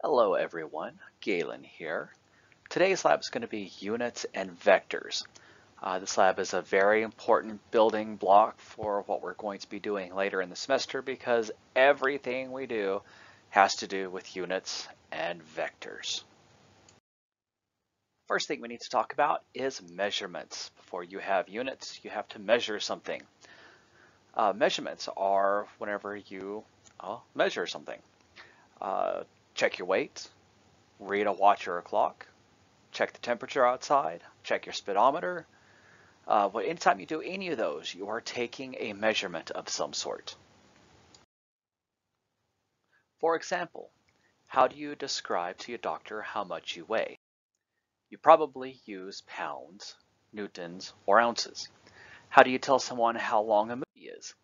Hello everyone, Galen here. Today's lab is going to be units and vectors. This lab is a very important building block for what we're going to be doing later in the semester because everything we do has to do with units and vectors. First thing we need to talk about is measurements. Before you have units, you have to measure something. Measurements are whenever you measure something. Check your weight, read a watch or a clock, check the temperature outside, check your speedometer. Anytime you do any of those, you are taking a measurement of some sort. For example, how do you describe to your doctor how much you weigh? You probably use pounds, newtons, or ounces. How do you tell someone how long a movie is?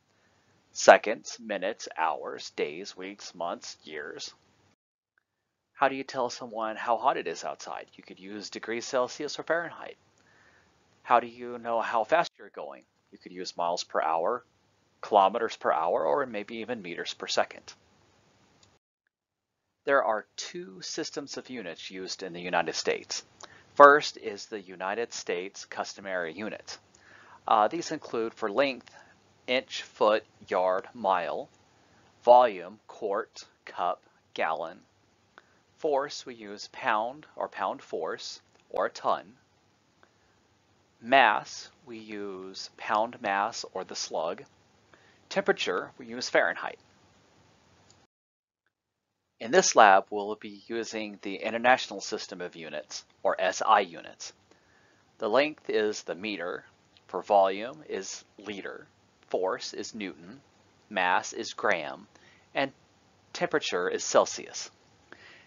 Seconds, minutes, hours, days, weeks, months, years. How do you tell someone how hot it is outside? You could use degrees Celsius or Fahrenheit. How do you know how fast you're going? You could use miles per hour, kilometers per hour, or maybe even meters per second. There are two systems of units used in the United States. First is the United States customary unit. These include for length, inch, foot, yard, mile, volume, quart, cup, gallon. Force, we use pound or pound force or a ton. Mass, we use pound mass or the slug. Temperature, we use Fahrenheit. In this lab, we'll be using the International System of Units, or SI units. The length is the meter, for volume is liter, force is Newton, mass is gram, and temperature is Celsius.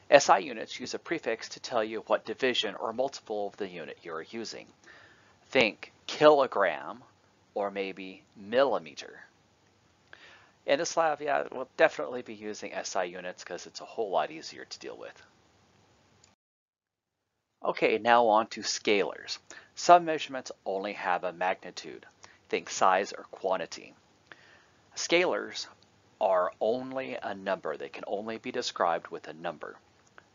SI units use a prefix to tell you what division or multiple of the unit you're using. Think kilogram or maybe millimeter. In this lab, we'll definitely be using SI units because it's a whole lot easier to deal with. Okay, now on to scalars. Some measurements only have a magnitude. Think size or quantity. Scalars are only a number. They can only be described with a number.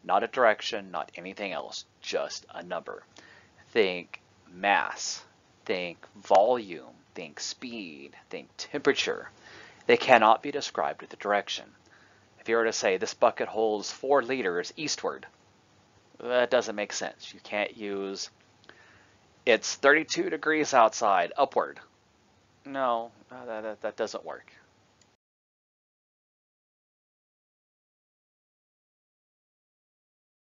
Not a direction, not anything else, just a number. Think mass, think volume, think speed, think temperature. They cannot be described with a direction. If you were to say this bucket holds 4 liters eastward, that doesn't make sense. You can't use it's 32 degrees outside upward. No, that doesn't work.